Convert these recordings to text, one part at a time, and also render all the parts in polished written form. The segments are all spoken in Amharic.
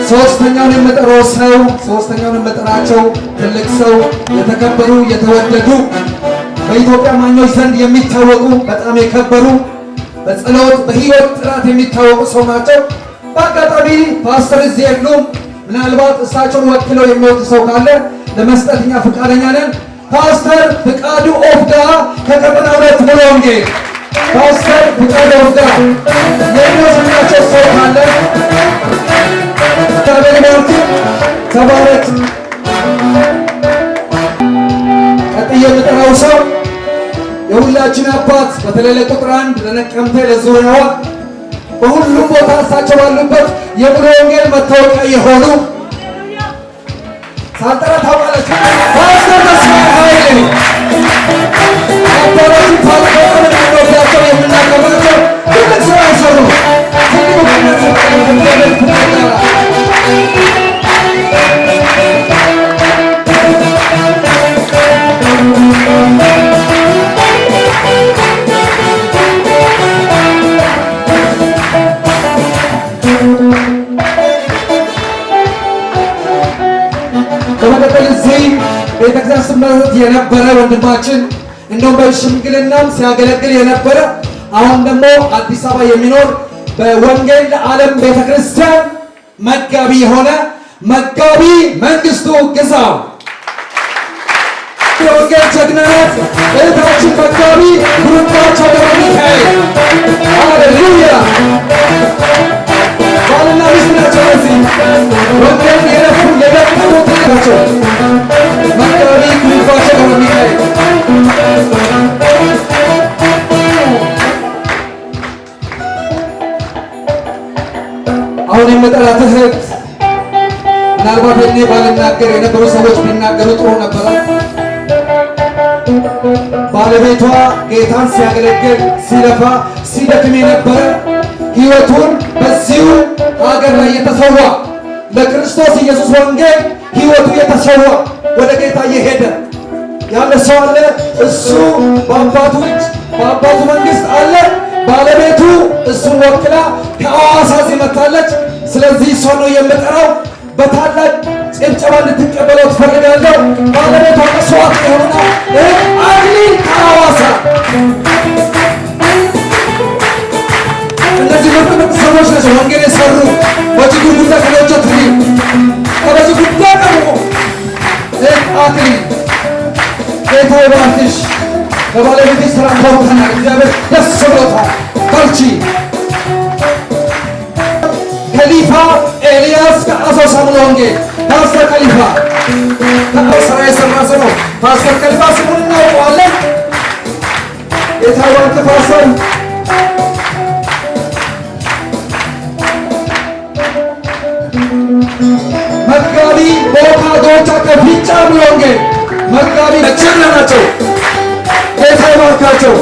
ሶስተኛውን የምጠራቸው ትልቅ ሰው የተከበሩ የተወደዱ በኢትዮጵያ አማኞች ዘንድ የሚታወቁ በጣም የከበሩ በጸሎት በሕይወት ጥራት የሚታወቁ ሰው ናቸው። በአጋጣሚ ፓስተር እዚህ የሉም። ምናልባት እሳቸውን ወክለው የሚወጡ ሰው ካለ ለመስጠት እኛ ፈቃደኛ ነን። ፓስተር ፍቃዱ ኦፍጋ ከቀጠና 2 ሙሉ ወንጌል ፓስተር ፍቃዱ ኦፍጋ የሚወስዳቸው ሰው ካለ ታበለማውት ተባረክ። ቀጥዬ የምጠራው ሰው የሁላችን አባት በተለይ ለቁጥር 1 ለነቀምቴ ለዙሪያዋ በሁሉም ቦታ እሳቸው ባሉበት የሙሉ ወንጌል መታወቂያ የሆኑ ሳንጠራ ታውቃለች ፓስተር ተስፋዬ ኃይሌ አባቶችን ታውቃለች። የሚወዳቸው የምናከብራቸው ትልቅ ስራ ይሰሩ በመቀጠል እዚህ ቤተክርስቲያን ስመረት የነበረ ወንድማችን እንደውም በሽምግልናም ሲያገለግል የነበረ አሁን ደግሞ አዲስ አበባ የሚኖር በወንጌል ለዓለም ቤተክርስቲያን መጋቢ የሆነ መጋቢ መንግስቱ ግዛው የወንጌል ጀግና ናት እህታችን መጋቢ ጉሩባቸው ገብረ ሚካኤል ሃሌሉያ ባልና ሚስት ናቸው። እዚህ ወንጌል የለፉ የደቀሙ ናቸው። መጋቢ ጉሩባቸው ገብረ ሚካኤል አሁን የመጠራት እህት ምናልባት እኔ ባልናገር የነበሩ ሰዎች ቢናገሩ ጥሩ ነበረ። ባለቤቷ ጌታን ሲያገለግል ሲለፋ ሲደክም የነበረ ሕይወቱን በዚሁ ሀገር ላይ የተሰዋ ለክርስቶስ ኢየሱስ ወንጌል ሕይወቱ የተሰዋ ወደ ጌታ እየሄደ ያለ ሰው አለ። እሱ በአባቱ እጅ በአባቱ መንግስት አለ። ባለቤቱ እሱን ወክላ ከሐዋሳ መጥታለች። ስለዚህ እሷ ነው የምጠራው። በታላቅ ጭብጨባ እንድትቀበለው ትፈልጋለሁ። ባለቤቷ መስዋዕት የሆነና አክሊል ከሐዋሳ እነዚህ ምርጥ ሰዎች ናቸው። ወንጌል የሰሩ በዚህ ጉዳይ ከለጀት ከበዚህ ጉዳይ ቀርቦ አክሊል ጌታ ይባርክሽ። በባለቤትሽ ስራ ተወጥተናል። እግዚአብሔር ደስ ብሎታል። በርቺ። ከሊፋ ኤልያስ ከአሶሳ ሙሉ ወንጌል ፓስተር ከሊፋ ስራ የሰራ ሰው ነው። ፓስተር ከሊፋ ስሙን እናውቀዋለን። የታወቀ ፓስተር መጋቢ ቦካ ዶቻ ከፊጫ ሙሉ ወንጌል መጋቢ ጀግና ናቸው። ጌታ ይባርካቸው።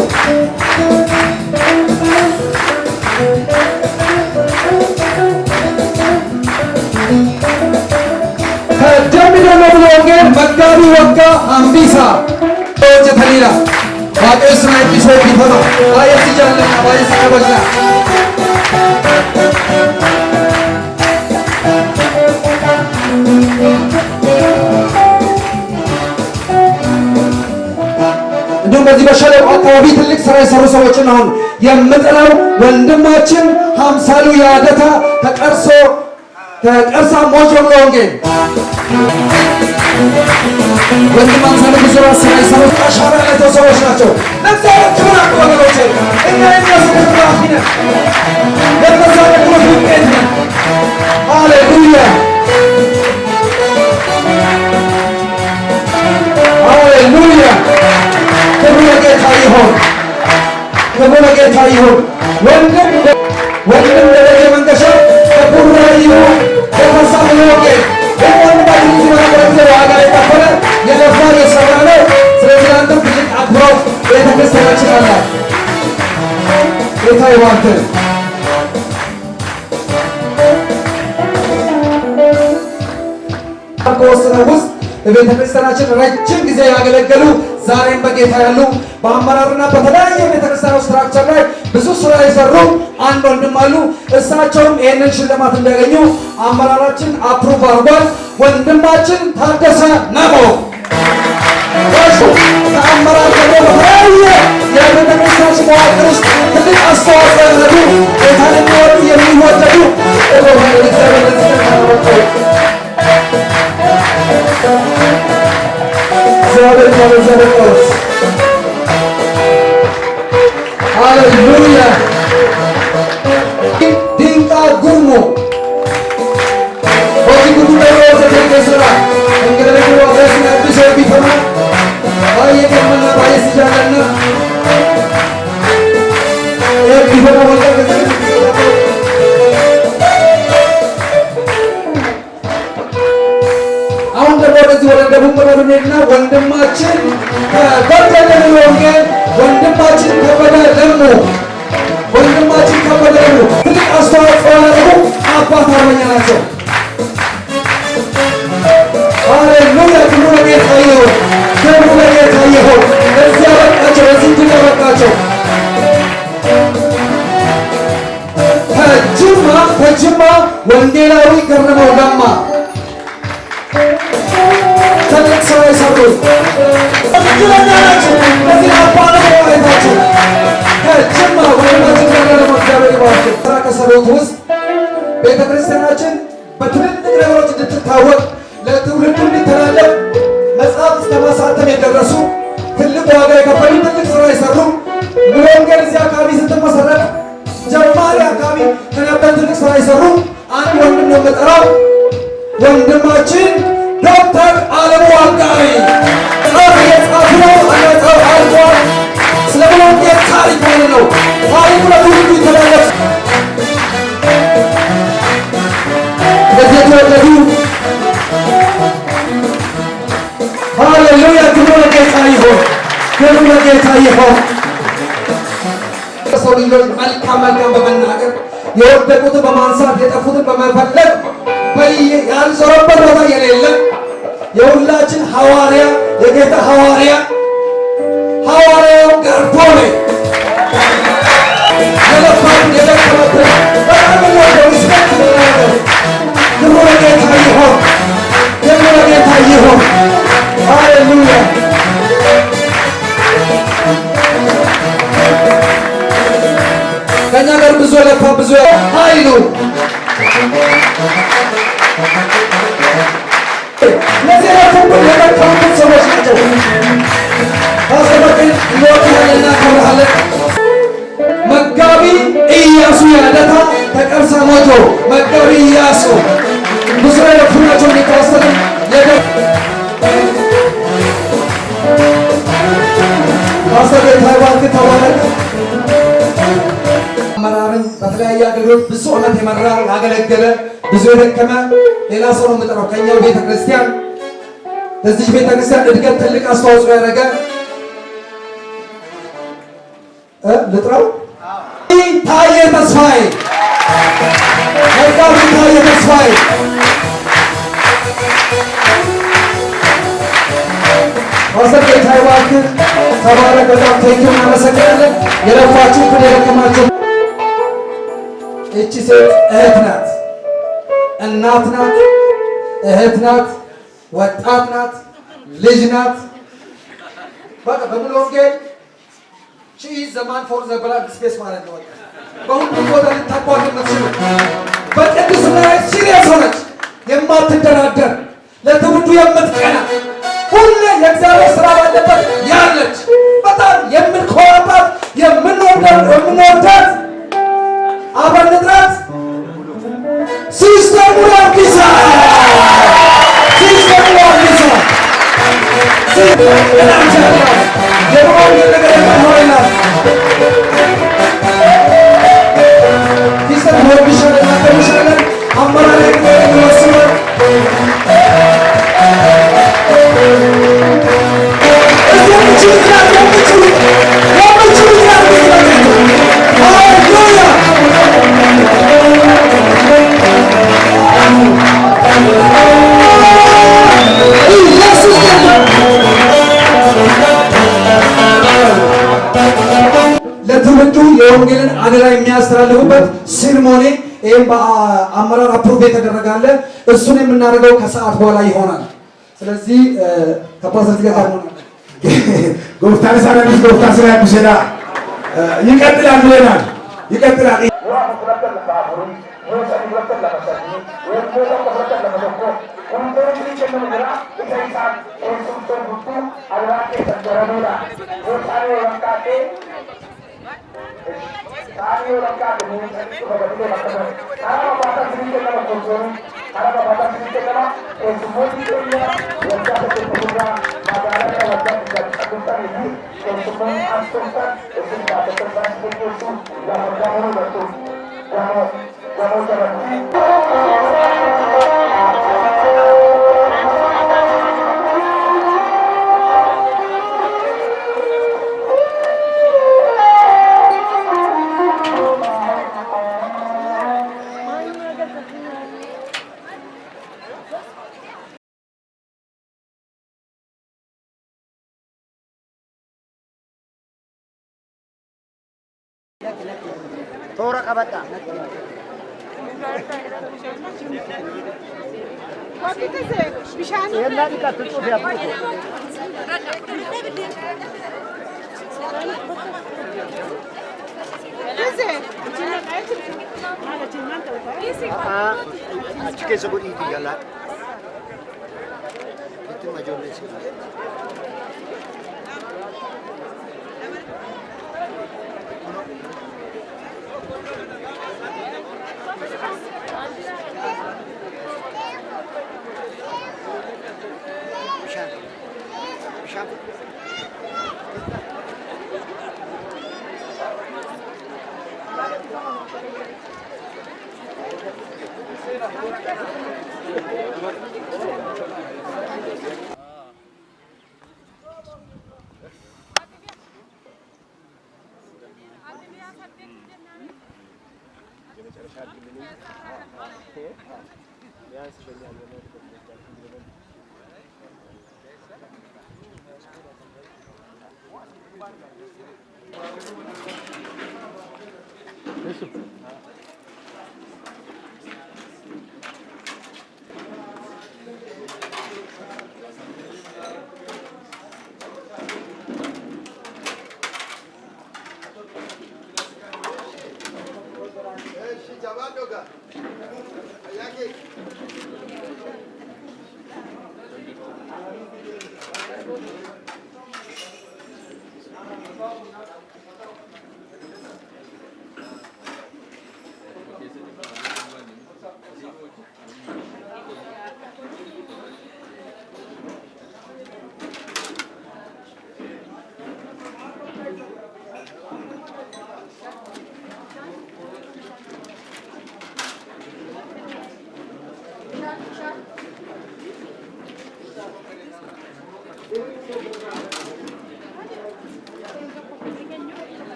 ከደምቢዶሎ ሙሉ ወንጌል መጋቢ ወጋ አምቢሳ ዶጀ ተሊላ ባቄስ ናይ ቢሶ ቢፈራ ባየስ ጃለና ባየስ ከበላ እንዲሁም በዚህ በሸለቆ አካባቢ ትልቅ ስራ የሰሩ ሰዎችን አሁን የምጠራው ወንድማችን ሀምሳሉ ያደታ ከቀርሳ ሞጆ ሙሉ ወንጌል ወንድም ሀምሳሉ ብዙ ስራ የሰሩ አሻራ ያላቸው ሰዎች ናቸው። ለእግዚአብሔር ክብር አምጡ ወገኖቼ። እኛ የሚያስቡት ራፊ ነን። ለበዛ ለክሮት ውጤት ነን። ሃሌሉያ ሃሌሉያ። ክብር ለጌታ ይሁን፣ ክብር ለጌታ ይሁን። ወንድም ደረጀ መንገሻ ከቡራዩ ከፈሳ ሙሉ ወንጌል ወንድማችን ሲመረመረ ዋጋ የከፈለ የለፋ የሰራ ነው። ስለዚህ አንተም ትልቅ አክብሮት ቤተክርስቲያናችን አላት። ጌታ ይባርክህ። ከወሰነው ውስጥ በቤተክርስቲያናችን ረጅም ጊዜ ያገለገሉ ዛሬም በጌታ ያሉ በአመራርና በተለያየ ቤተክርስቲያን ስትራክቸር ላይ ብዙ ስራ የሰሩ አንድ ወንድም አሉ። እሳቸውም ይህንን ሽልማት እንዲያገኙ አመራራችን አፕሩቭ አድርጓል። ወንድማችን ታደሰ ነሞ ከአመራር ደግሞ በተለያየ የቤተክርስቲያን መዋቅር ውስጥ ትልቅ አስተዋጽኦ ያደረጉ ጌታን የሚወዱ የሚወደዱ ሃሌሉያ ድንቃ ጉርሞ ሆጂ ጉዱ ደሮ ተከሰራ እንግዲህ ወገስ ነብሰ ቢፈማ ባየከመና ባየስጃለና ቢፈማ ወገስ አሁን ደግሞ ወደዚህ ወደ ደቡብ ምዕራብና ወንድማችን ከበደለ ወንጌል ወንድማችን ከበደ ደግሞ ወንድማችን ከበደ ደግሞ ትልቅ አስተዋጽኦ ያደረጉ አባት አርበኛ ናቸው። ሃሌሉያ ክብሩ ለጌታ ይሁን፣ ክብሩ ለጌታ ይሁን። እዚህ ያበቃቸው እዚህ እንትን ያበቃቸው ከጅማ ወንጌላዊ ገረመው ለማ ትልቅ ስራ የሰሩ ትክክለኛ ናቸው። እዚህ አባለ አይታቸው ከጅማ ወንድማችን ገረመው እግዚአብሔር ይባርክ። ስራ ከሰሩት ውስጥ ቤተክርስቲያናችን በትልልቅ ነገሮች እንድትታወቅ ለትውልዱ እንዲተላለፍ መጽሐፍ እስከ ማሳተም የደረሱ ትልቅ ዋጋ የከፈሉ ትልቅ ስራ የሰሩ ወንጌል እዚህ አካባቢ ስትመሰረት ጀማሪ አካባቢ ከነበር ትልቅ ስራ የሰሩ አንድ ወንድም ነው የምጠራው። ወንድማችን ዶክተር አለሙ አጋሪ ጻፍ የጻፉ ነው አለታው አልቋል። ስለ ወንጌል ታሪክ ሆነ ነው ታሪኩ ለትውልዱ ይተላለፍ በዚህ የተወለዱ ሃሌሉያ ክብሩ ለጌታ ይሁን፣ ክብሩ ለጌታ ይሁን። ሰው ልጆች መልካም በመናገር የወደቁትን በማንሳት የጠፉትን በመፈለግ ያልዞረበት ቦታ የሌለ የሁላችን ሐዋርያ የጌታ ሐዋርያ ሐዋርያው ገርፎኔ የለፋን የደከመትን በጣም ነው ሪስፔክት ነው። ክብሩ ለጌታ ይሁን፣ ክብሩ ለጌታ ይሁን። ሃሌሉያ ከእኛ ጋር ብዙ ለፋ ብዙ ኃይሉ እነዚህ ለፍንቡን የመካሙት ሰዎች ናቸው። ታሰበቅን ይወታልና ከብርሃለን መጋቢ ኢያሱ ያደታ ተቀርሳ ሞቶ መጋቢ ኢያሱ ብዙ ለፉ ናቸው። ሊካስተል ፓስተር ታይዋንክ ተባረክ። አመራርን በተለያየ አገልግሎት ብዙ ዓመት የመራ ያገለገለ ብዙ የደከመ ሌላ ሰው ነው የምጠራው። ከኛው ቤተክርስቲያን ለዚህ ቤተክርስቲያን እድገት ትልቅ አስተዋጽኦ ያደረገ ልጥራው ታየ ተስፋዬ መጋቢ ታየ ተስፋዬ ፓስተር ታይዋንክ ተባረክ። በጣም ቴንኪው እናመሰግናለን። የለፋችሁትን የደከማችሁ እቺ ሴት እህት ናት፣ እናት ናት፣ እህት ናት፣ ወጣት ናት፣ ልጅ ናት። በቃ በሙሉ ወንጌል ዘማን ፎር ዘ ብላክ ስፔስ ማለት ነው። በሁሉም ቦታ ልታቋት የምትችሉ በቅድስና ላይ ሲሪየስ ሆነች የማትደራደር ለትውልዱ የምትቀና ሁሌ የእግዚአብሔር ስራ ባለበት ያለች በጣም የምንኮራባት የምንወዳት አበልጥራት ሲስተር ሙላኪሳ ሲስተር ሙላኪሳ የሚተላለፉበት ሲርሞኒ ይሄም በአመራር አፕሩቭ የተደረጋለ እሱን የምናደርገው ከሰዓት በኋላ ይሆናል። ስለዚህ ከፓስተር ጋር ነው ጎፍታን ሳረንስ ጎፍታ ስራ ያብሰዳ ይቀጥላል ብለናል። ይቀጥላል Tora kabata. Yerler dikkatli tut yapıyor. Açık ise bu iyi diyorlar. Bütün majoresi.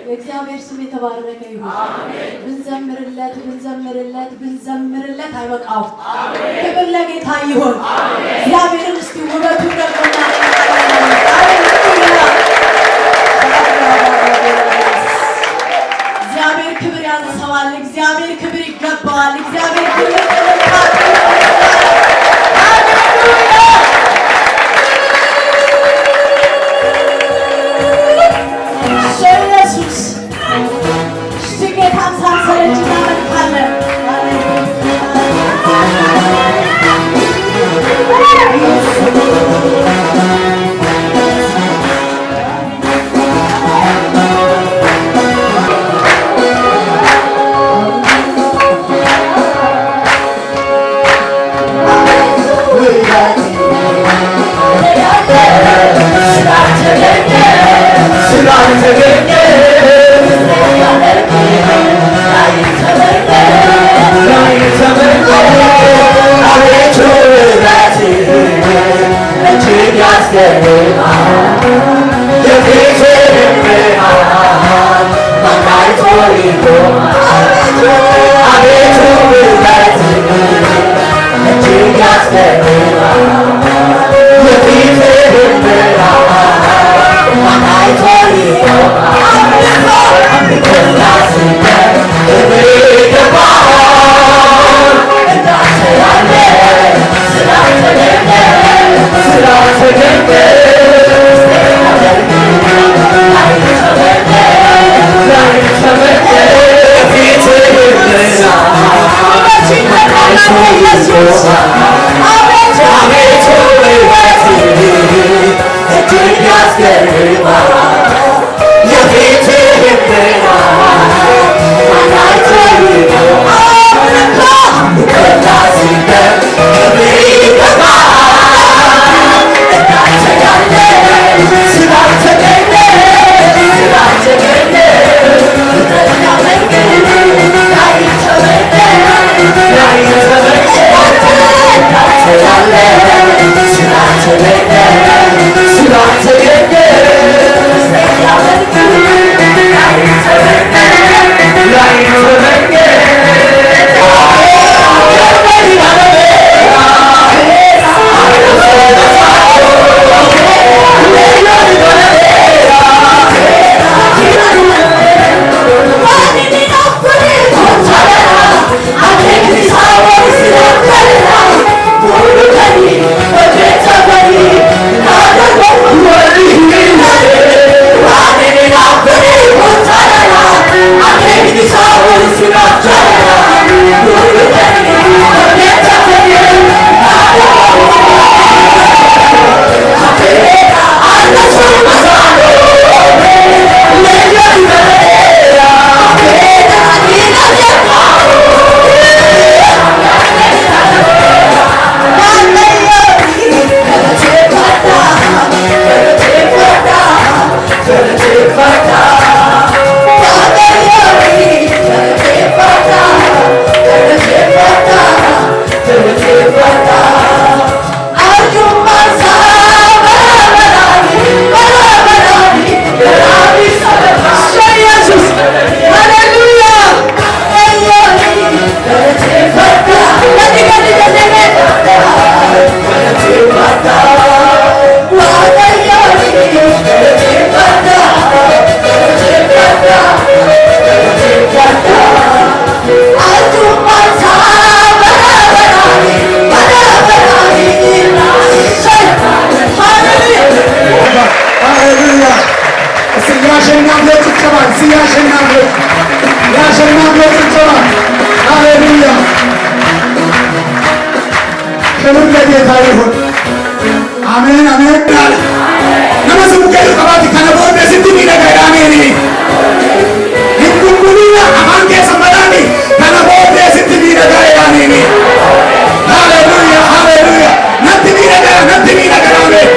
የእግዚአብሔር ስም የተባረከ ይሁን። ብንዘምርለት አይበቃው። ክብር ለጌታ ይሁን። እግዚአብሔርን እስቲ ውበቱን ደግሞና እግዚአብሔር ክብር ያንሰዋል። እግዚአብሔር ክብር ይገባዋል። እግዚአብሔር ክብር ክብር ለጌታ ይሁን። አሜን አሜን ዳል ነመሰሙ ከለ ቀባቲ ከነቦ ደስቲ ነገር አሜን እንኩኩኒና አማንከ ሰመዳኒ ከነቦ ደስቲ ነገር አሜን ሃሌሉያ ሃሌሉያ ነትኒ ነገር አሜን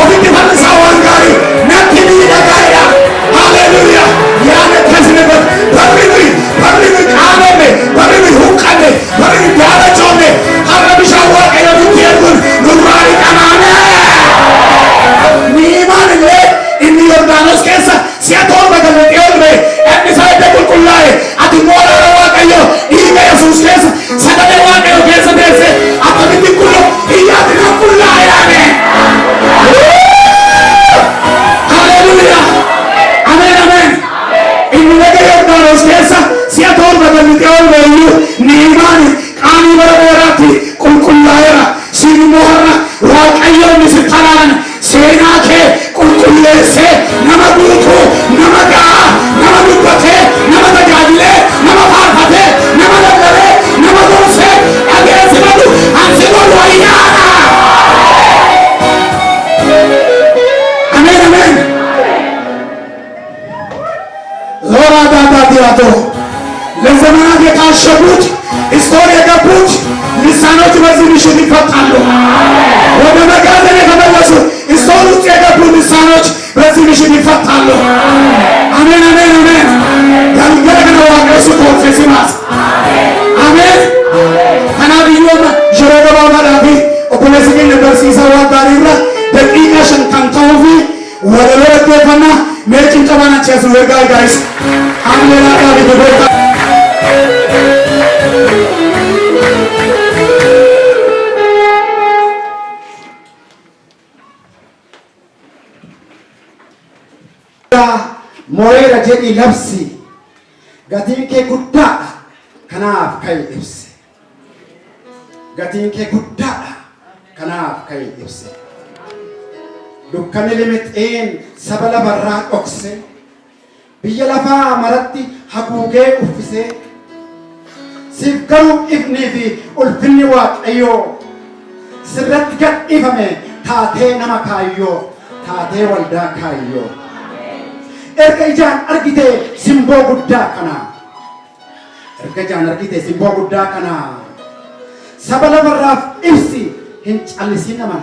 ኦፊት ፈንሳዋን ጋሪ ነትኒ ነገር ሃሌሉያ ያነ ከዝነበት በርሪ ቃለሜ በርሪ ሁቃኔ በርሪ ዳረቾኔ ሀረብሻዋ ቀየሩት የርጉን ኑራሪ ቀናኔ ኒማን ለ ኢኒ ዮርዳኖስ ኬሳ ሲያቶር በገለጤው ለ እንሳይደ ቁልቁላዬ አቲሞራ ዋቀዮ ኢበ ኢየሱስ ኬሳ ሰደደ ዋቀዮ ኬሳ ደሴ አተሚቲ ኩሎ ኢያትና ኩላዬ አሜ ሃሌሉያ አሜን አሜን ኢኒ ነገ ዮርዳኖስ ኬሳ ሲያቶር በገለጤው ለ ኒማን ቃኒ በረበራቲ ቁልቁላዬራ ሲሞራ ዋቀዮ ምስታላን ሴናኬ ቁልቁሌሴ ነመጉቱ ነመጋ ነመዱበቴ ነመተጋድሌ ነመፋርፋቴ ነመለለሌ ነመጎርሴ አጌስበሉ አንስጎሉ አያና አሜን አሜን ዞራ ዳዳቲያቶ ለዘመናት የታሸጉት ስቶር የገቡት ልሳኖች በዚህ ምሽት ይፈታሉ። ወደ መጋዘን የተመለሱ ስቶር ውስጥ የገቡ ልሳኖች በዚህ ምሽት ይፈታሉ። አሜን አሜን አሜን ያልገለገለ ዋቀሱ ኮንፌሲማስ አሜን ከናብዩም ጀረገባ ማዳፊ ኦፖሌሲን በርሲሳ ዋጋሪራ ደቂቃ ሸንካንታውፊ ወደ ለረቴፈና ሜጭን ጨባናቸ ያስወጋ ጋይስ አሜን አቃቢ በቦታ moera jedhi labsi gatiin kee guddaadha kanaaf ka'e ibse gatiin kee guddaadha kanaaf ka'e ibse dukkanni limixeen saba lafarraa dhokse biyya lafaa maratti haguugee uffise siif garuu ifnii fi ulfinni waaqayyoo sirratti gadhiifame taatee nama kaayyoo taatee waldaa kaayyoo erga ijaan argite simboo guddaa kana erga ijaan argite simboo guddaa kana saba lafarraaf ibsi hin callisiin nama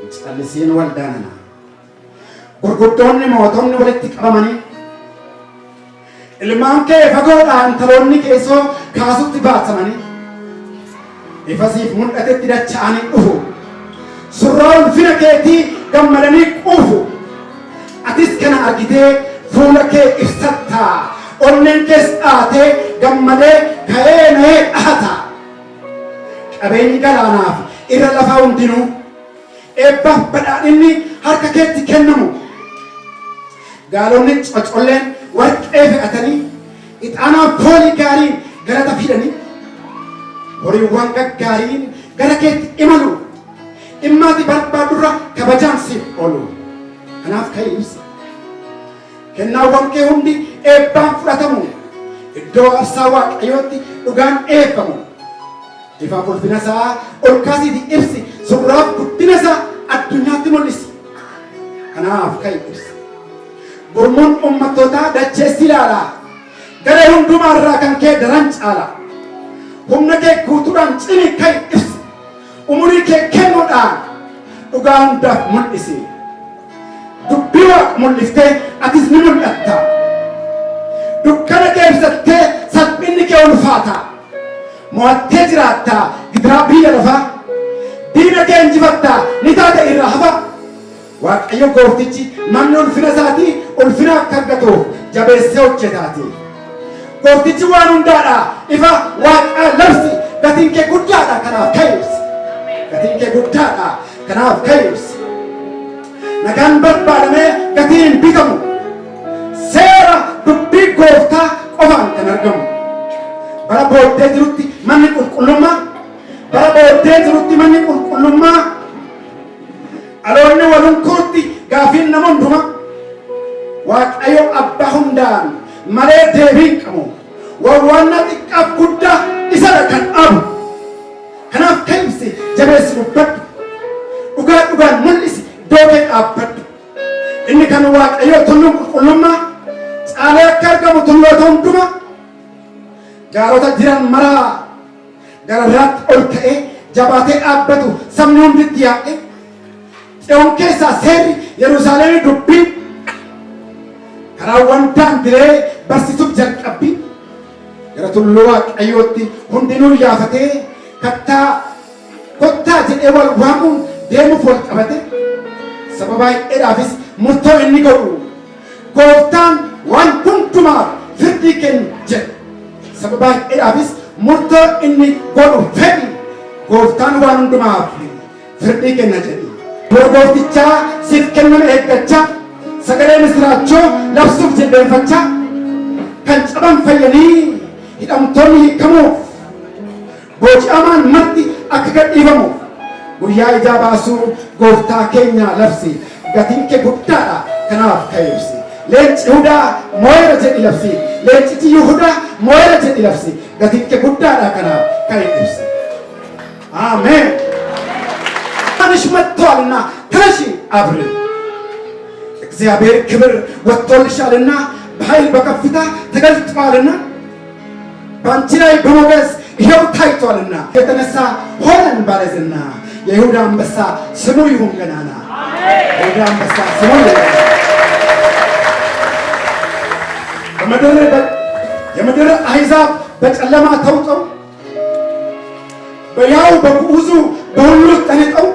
hin callisiin waldaa nana gurguddoonni mootonni walitti qabamanii ilmaan kee fagoodhaan taloonni keessoo kaasutti baasamanii ifasiif mul'atetti dacha'anii dhufu surraa ulfina keetii gammadanii quufu atis kana argitee fuula kee ibsatta onneen kees dhaatee gammadee ka'ee na'ee dhahata qabeenyi galaanaaf irra lafaa hundinuu eebbaaf badhaadhinni harka keetti kennamu gaalonni cocolleen warqee fe'atanii ixaanaaf foolii gaariin galata fidanii horiiwwan gaggaariin gara keetti imalu dhimmaati barbaadurra kabajaan siif oolu kanaaf ka'e ibsi kennaawwan kee hundi eebbaan fudhatamu iddoo aarsaa waaqayyootti dhugaan eebbamu ifaaf ulfina isaa ol kaasiiti ibsi surraaf guddina isaa addunyaatti mul'isi kanaaf ka'e ibsi gurmuun ummattootaa dacheessi ilaala garee hundumaarraa kan kee daran caala humna kee guutuudhaan cimi ka'e ibsi umurii kee kennuudhaan dhugaa hundaaf mul'isi dubbii waaqa mul'iftee atis ni mul'atta dukkana kee ibsattee salphinni kee ulfaata mo'attee jiraatta gidiraa biyya lafaa diina kee injifatta ni taata irraa hafa waaqayyo gooftichi manni ulfina isaatii ulfina akka argatuuf jabeessee hojjetaati gooftichi waan hundaadha ifa waaqaa labsi gatiin kee guddaadha kanaaf ka'e ibsi gatiin kee guddaadha kanaaf ka'e ibsi nagaan barbaadamee gatiin bitamu seera dubbii gooftaa qofaan kan argamu bara booddee jirutti manni qulqullummaa bara booddee jirutti manni qulqullummaa aloonni walunkuutti gaafiin nama hundumaa waaqayyo abbaa hundaan malee deebiin qabu waan xiqqaaf guddaa isadha kan dhabu kanaaf ka'e ibsi jabe si dubbadhu dhugaa dhugaan mul'isi dookee dhaabbadhu inni kan waaqayyoo tulluun qulqullummaa caalee akka argamu tulloota hundumaa gaarota jiran maraa gararraatti ol ka'ee jabaatee dhaabbatu sabni hunditti yaa'e xiyoon keessaa seerri Yerusaalemii dubbii karaawwan daandilee barsiisuuf jalqabbii gara tulluu waaqayyootti hundinuu yaafatee kottaa jedhee wal waamuun deemuuf wal qabate sababa baay'eedhaafis murtoo inni godhu gooftaan waan hundumaaf firdii kennu jedhe sababa baay'eedhaafis murtoo inni godhu fedhi gooftaan waan hundumaaf firdii kenna jedhe yeroo gooftichaa siif kenname eeggachaa sagalee misiraachoo labsuuf jilbeenfachaa kan caban fayyanii hidhamtoonni hiikamuuf booji'amaan marti akka gadhiifamu guyyaa ijaa baasuu gooftaa keenya labsi gatiin kee guddaadha kanaaf ka'eebsi leenci Yihudaa moo'eera jedhi labsi leencichi Yihudaa moo'eera jedhi labsi gatiin kee guddaadha kanaaf ka'eebsi አሜን አንሽ መጥቷልና ተነሺ አብሪ እግዚአብሔር ክብር ወጥቶልሻልና በኃይል በከፍታ ተገልጧልና በአንቺ ላይ በሞገስ ይሄው ታይቷልና የተነሳ ሆነን ባለዝና የይሁዳ አንበሳ ስሙ ይሁን ገናና የይሁዳ አንበሳ ስሙ የምድር አሕዛብ በጨለማ ተውጠው በያው በጉዙ በሁሉ ተንቀው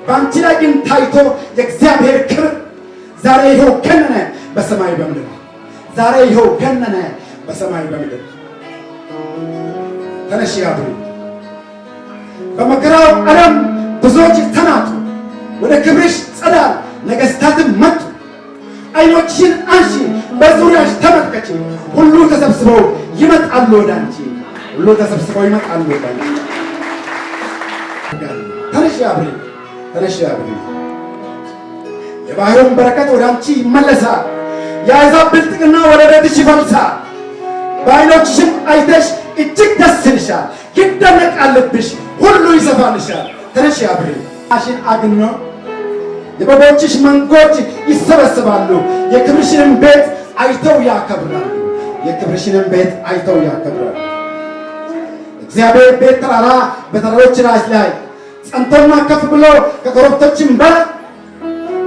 በአንቺ ላይ ግን ታይቶ የእግዚአብሔር ክብር ዛሬ ይኸው ገነነ በሰማይ በምድር ዛሬ ይኸው ገነነ በሰማይ በምድር ተነሺ አብሪ በመከራው ዓለም ብዙዎች ተናጡ ወደ ክብርሽ ጸዳል ነገሥታትም መጡ አይኖችሽን አንሺ በዙሪያሽ ተመልከቺ ሁሉ ተሰብስበው ይመጣሉ ወደ አንቺ ሁሉ ተሰብስበው ይመጣሉ ወደ አንቺ ተነሺ አብሪ ተነሺ አብሪ የባህሩን በረከት ወደ አንቺ ይመለሳል የአሕዛብ ብልጥግና ወደ ቤትሽ ይፈልሳል በዓይኖችሽም አይተሽ እጅግ ደስ ይልሻል ይደነቃል ልብሽ ሁሉ ይሰፋልሻል ተነሺ አብሪ አሽን አግኖ የበጎችሽ መንጎች ይሰበሰባሉ የክብርሽንም ቤት አይተው ያከብራሉ የክብርሽንም ቤት አይተው ያከብራሉ እግዚአብሔር ቤት ተራራ በተራሮች ራስ ላይ ጸንቶና ከፍ ብሎ ከኮረብቶችም በላይ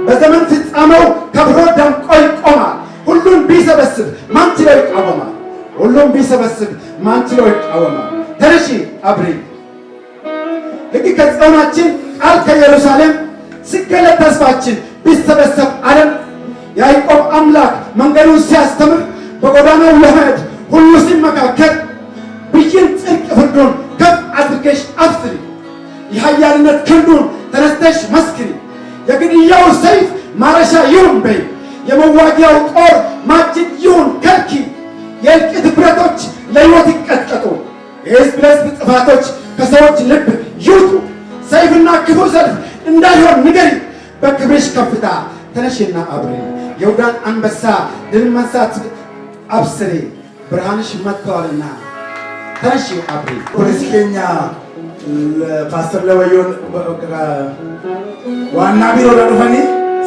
በዘመን ፍጻሜው ከብሮ ደምቆ ይቆማል ሁሉን ቢሰበስብ ማን ችሎ ይቃወማል ሁሉም ቢሰበስብ ማን ችሎ ይቃወማል ተነሺ አብሪ ሕግ ከጽዮናችን ቃል ከኢየሩሳሌም ሲገለጥ ተስፋችን ቢሰበሰብ ዓለም ያዕቆብ አምላክ መንገዱን ሲያስተምር በጎዳናው ለመሄድ ሁሉ ሲመካከል ብይን ጽድቅ ፍርዱን ከፍ አድርገሽ አብስሪ የኃያልነት ክንዱን ተነስተሽ መስክሪ የግድያው ሰይፍ ማረሻ ይሁን በይ የመዋጊያው ጦር ማጭድ ይሁን ከልኪ የእልቂት ብረቶች ለሕይወት ይቀጥቀጡ የሕዝብ ለሕዝብ ጥፋቶች ከሰዎች ልብ ይውጡ ሰይፍና ክፉ ሰልፍ እንዳይሆን ንገሪ በክብርሽ ከፍታ ተነሽና አብሪ የይሁዳን አንበሳ ድል መንሳት አብስሪ ብርሃንሽ መጥቷልና ተነሺ አብሪ ፖለቲከኛ ፓስተር ለወዮን ዋና ቢሮ ለዱፈኒ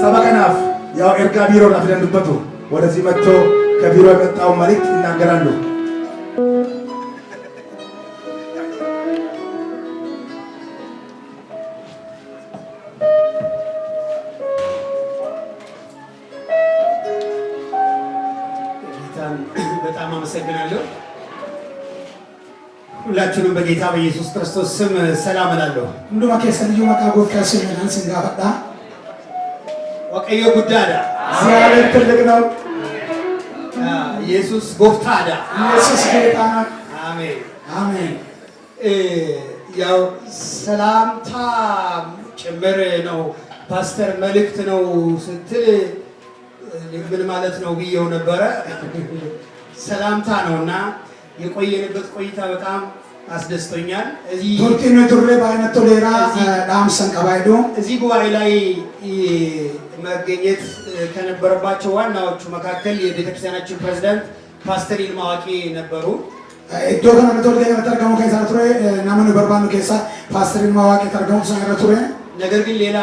ሰበከናፍ ያው ኤርጋ ቢሮ ለፍደንበቱ ወደዚህ መጥቶ ከቢሮ የመጣው መልእክት ይናገራሉ። በጣም አመሰግናለሁ። ሁላችሁንም በጌታ በኢየሱስ ክርስቶስ ስም ሰላም እላለሁ። ሁንዱማ keessaniyyuu maqaa gooftaa seenaan sin gaafadha. waaqayyo guddaadha. እግዚአብሔር ትልቅ ነው። ኢየሱስ ጎፍታዳ። ኢየሱስ ጌታ ነው። አሜን አሜን። ያው ሰላምታ ጭምር ነው ፓስተር መልእክት ነው ስትል ምን ማለት ነው ብዬው ነበረ። ሰላምታ ነውና የቆየንበት ቆይታ በጣም አስደስቶኛል። እዚህ ቱርኪን ቱሬ ባይነቶ ሌራ ዳምሰን ቀባይዶ እዚህ ጉባኤ ላይ መገኘት ከነበረባቸው ዋናዎቹ መካከል የቤተክርስቲያናችን ፕሬዝዳንት ፓስተር ይልማ ዋቂ ነበሩ። ኢዶ ከነ ቶልገ መተርገሙ ከይሳን ቱሬ ናመኑ barbaannu keessaa paastariin Mawaaqee targamuun irra ture. ነገር ግን ሌላ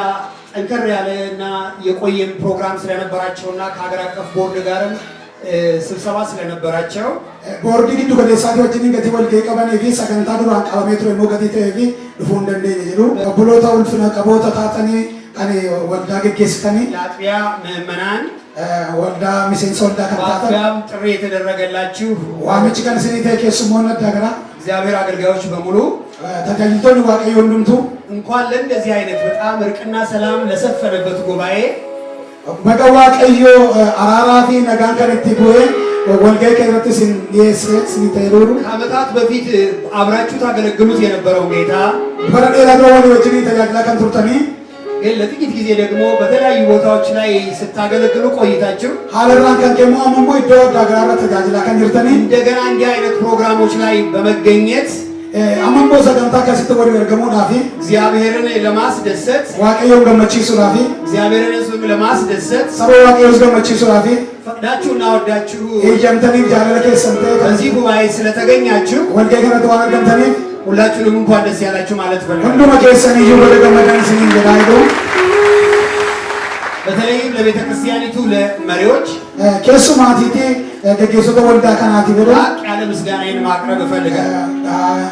ጠንከር ያለና የቆየም ፕሮግራም ስለነበራቸውና ከሀገር አቀፍ ቦርድ ጋርም ስብሰባ ስለነበራቸው ቦርድ ጊዱ ከደሳቲ ወጭኒ ገቲ ወልጌ ቀበኔ ፊ ሰገንታ ዱራን ቀበሜ ቱሬ ሞገቲ ተፊ ድፉ እንደንደኝ ይሉ ብሎታ ውልፍነ ቀቦታ ታጠኒ ቀኔ ወልዳ ገጌስተኒ ለአጥቢያ ምዕመናን ወልዳ ሚሴንስ ወልዳ ከታተ በአጥቢያም ጥሪ የተደረገላችሁ ዋምጭ ቀን ስኒተ ከስሞነ ዳገራ እግዚአብሔር አገልጋዮች በሙሉ ተጃጅቶን ዋቀዮ እንዱምቱ እንኳን ለእንደዚህ አይነት በጣም እርቅና ሰላም ለሰፈነበት ጉባኤ መገዋቀዮ አራራፊ ነጋን ከነቲ ቡኤ ወልጋይ ከረቲ ስኒተይሩሩ ከዓመታት በፊት አብራችሁ ታገለግሉት የነበረው ጌታ በረዴላ ድሮወሊ ወጭኒ ተጃጅላ ከንቱርተኒ ግን ለጥቂት ጊዜ ደግሞ በተለያዩ ቦታዎች ላይ ስታገለግሉ ቆይታችሁ ሀለራን ከንኬሞ አመሞ ይደው ዳገራራ ተጃጅላ ከንጅርተኒ እንደገና እንዲህ አይነት ፕሮግራሞች ላይ በመገኘት አመሞ ሰገንታ ከስተ ወዲ ወርገሞ ዳፊ እግዚአብሔርን ለማስደሰት ዋቀዮ ገመቺሱ ዳፊ እግዚአብሔርን ሕዝብ ለማስደሰት ሰበ ዋቀዮ ገመቺሱ ዳፊ ፈቅዳችሁና ወዳችሁ የጀምተኒ ጃለለ ከሰንተ በዚህ ጉባኤ ስለተገኛችሁ ወልጋይ ከረቱ ዋና ገምተኒ ሁላችሁንም እንኳን ደስ ያላችሁ ማለት ፈልጋለሁ። ሁሉ መከሰኒ ይወደ ገመዳን ሲኒ ገዳይዶ በተለይም ለቤተ ክርስቲያኒቱ ለመሪዎች ከሱ ማቲቲ ገጌሶተ ወልዳ ከናቲ ብሎ ላቅ ያለ ምስጋናዬን ማቅረብ እፈልጋለሁ።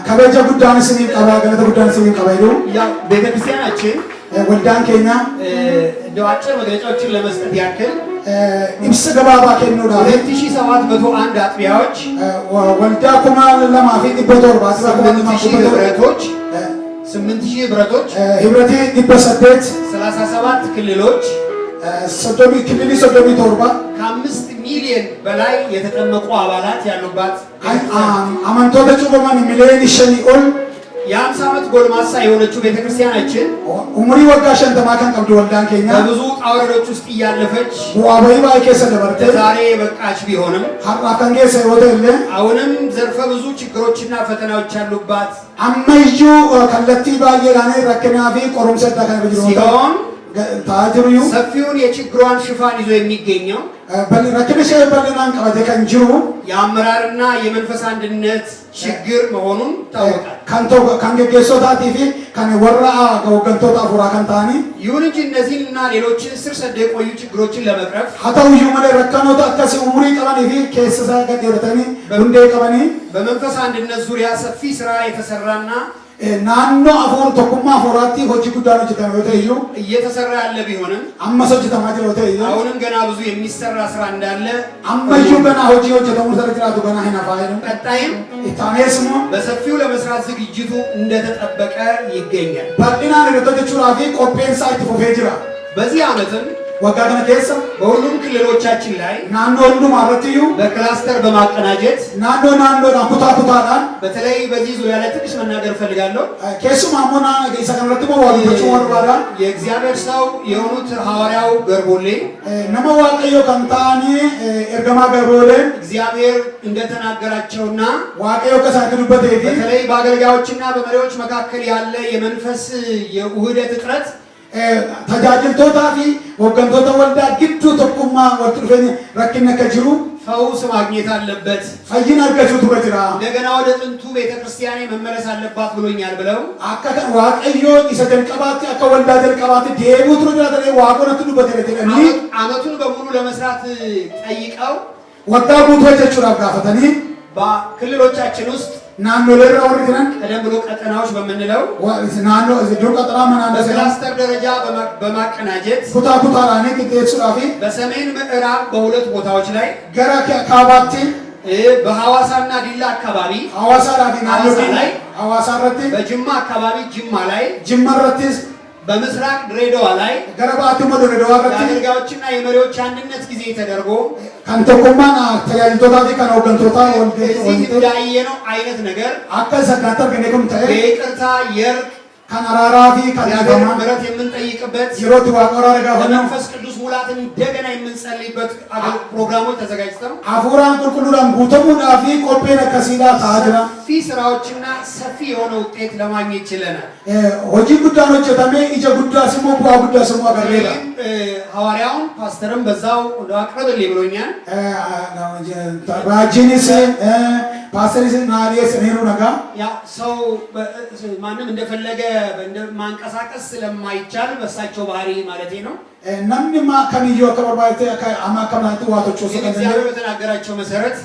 ከበጀ ጉዳን ሲኒ ቀባ ገለተ ጉዳን ሲኒ ቀባይዶ ያው ቤተ ክርስቲያናችን ወልዳን ኬኛ እንደው አጭር መግለጫዎችን ለመስጠት ያክል ኢብስ ገባባ ከኖ ዳፊ 2701 አጥቢያዎች ወልዳ ኩማ ለማፊ ዲቦቶር ባስራ ኩማ 8000 ህብረቶች 8000 ህብረቶች ህብረቴ ዲበሰደት 37 ክልሎች ሶዶሚ ክልሊ ሶዶሚ ቶርባ ከ5 ሚሊዮን በላይ የተጠመቁ አባላት ያሉባት አማንቶተ ጩበማን ሚሊዮን ሸኒኦል የ50 ዓመት ጎልማሳ የሆነችው ቤተክርስቲያናችን ኡምሪ ወጋ ሸንተማ ከን ቀብዱ ወልዳን ኬኛ በብዙ ጣውረዶች ውስጥ እያለፈች ዋበይ ባይ ከሰ ደበርተ ዛሬ በቃች ቢሆንም ሀራ ከንጌ ሰይወተለ አሁንም ዘርፈ ብዙ ችግሮችና ፈተናዎች ያሉባት አመዩ ከለቲ ባየላኔ ረከናፊ ቆሮም ሰዳ ከነ ሲሆን ታጅሩዩ ሰፊውን የችግሯን ሽፋን ይዞ የሚገኘው ረከነሸ በለናን ቀበተ ከንጅሩ የአመራርና የመንፈስ አንድነት ችግር መሆኑን ታወቃል። ከንጌሶታቲ ፊ ከነ ወራ ገወገንቶታ ፉራ ከንታኒ ይሁን እንጂ እነዚህንና ሌሎችን ስር ሰደው የቆዩ ችግሮችን ለመቅረፍ ሀታውዩ መለ ረከኖታ አከሲ ኡምሪ ቀበኒ ፊ ከሰሳ ገደረተኒ እንደ ቀበኒ በመንፈስ አንድነት ዙሪያ ሰፊ ስራ የተሰራና ናኖ አፎር ተኩማ አፎራቲ ሆጂ ጉዳዮች ተመተዩ እየተሰራ ያለ ቢሆንም አመሶች ተማጅሮ ተዩ አሁንም ገና ብዙ የሚሰራ ስራ እንዳለ አመዩ ገና ሆጂዎች ተሙሰርክራቱ ገና ሄናፋይኑ ቀጣይም ኢታኔስሞ በሰፊው ለመስራት ዝግጅቱ እንደተጠበቀ ይገኛል። ባዲና ለተተቹ ራፊ ኮምፔንሳ ኢትፎፌጅራ በዚህ ዓመትም ወጋገነ ከሰ በሁሉም ክልሎቻችን ላይ ናኖ ሁሉ ማረትዩ በክላስተር በማቀናጀት ናኖ ኩታ ኩታዳን በተለይ በዚህ ዙሪያ ላይ ትንሽ መናገር ፈልጋለሁ። ከሱ ማሞና ገይሰከረቱ ወልዶቹ ወርባዳ የእግዚአብሔር ሰው የሆኑት ሐዋርያው ገርቦሌ ነመዋቀዮ ከንታኒ ኤርገማ ገርቦሌ እግዚአብሔር እንደተናገራቸውና ዋቀዮ ከሳከዱበት ይፊ በተለይ በአገልጋዮችና በመሪዎች መካከል ያለ የመንፈስ የውህደት እጥረት ተጃጅልቶታ ፊ ወገንቶታ ወልዳ ግዱ ተቁማ ወጥፈኝ ረክነ ከጅሩ ፈውስ ማግኘት አለበት። ፈይን አርገቹ ትበጅራ እንደገና ወደ ጥንቱ ቤተክርስቲያኔ መመለስ አለባት ብሎኛል ብለው አከተ ዋቀዮ ይሰደን ቀባት አከ ወልዳ ደል ቀባት ዴቡት ነው ተለ ዋቆነቱ በተለተኒ አመቱን በሙሉ ለመስራት ጠይቀው ወጣ ጉቶቹ ራጋፈተኒ በክልሎቻችን ውስጥ ናኖ ለራ ወርጅናን ቀደም ብሎ ቀጠናዎች በምንለው ናኖ እዚህ ቀጠና ማናንደ በክላስተር ደረጃ በማቀናጀት ኩታ ኩታ ላኔ ከቴሱ ራፊ በሰሜን ምዕራብ በሁለት ቦታዎች ላይ ገራ ካባቲ በሐዋሳና ዲላ አካባቢ ሐዋሳ ራፊ ናኖ ላይ ሐዋሳ ረቲ በጅማ አካባቢ ጅማ ላይ ጅማ ረቲስ በምስራቅ ድሬዳዋ ላይ ገረባቱ ሞዶ ድሬዳዋ ረቲ የአገልጋዮችና የመሪዎች አንድነት ጊዜ ተደርጎ ካንተቆማና ተያይቶታ ዲካና ወገንቶታ ወልደ ያየነው አይነት ነገር አከሰዳተር ገነኩም ታይ የይቅርታ የእርቅ ካናራራፊ ካናገማ ምሕረት የምንጠይቅበት ይሮት ዋቆራ ረጋፈ መንፈስ ቅዱስ ሙላት እንደገና የምንጸልይበት ፕሮግራሞች ተዘጋጅተው አፉራን ቁልቁሉዳን ጉተሙ ዳፊ ቆፔነ ከሲዳ ታጅራ ሰፊ ስራዎችና ሰፊ የሆነ ውጤት ለማግኘት ችለናል። ሆጂ ጉዳዮች ተሜ ኢጀ ጉዳ ስሙ ቡአ ጉዳ ስሙ አገሬላ ሐዋርያውን ፓስተርም በዛው አቅርብልኝ ብሎኛል። ራጂኒስ ፓስተርስ ናሪስ ኔሩ ነጋ ያ ሰው ማንም እንደፈለገ ማንቀሳቀስ ስለማይቻል በሳቸው ባህሪ ማለቴ ነው። namni ma kamiyo kabarbaite ama kamati wato chose እግዚአብሔር በተናገራቸው መሰረት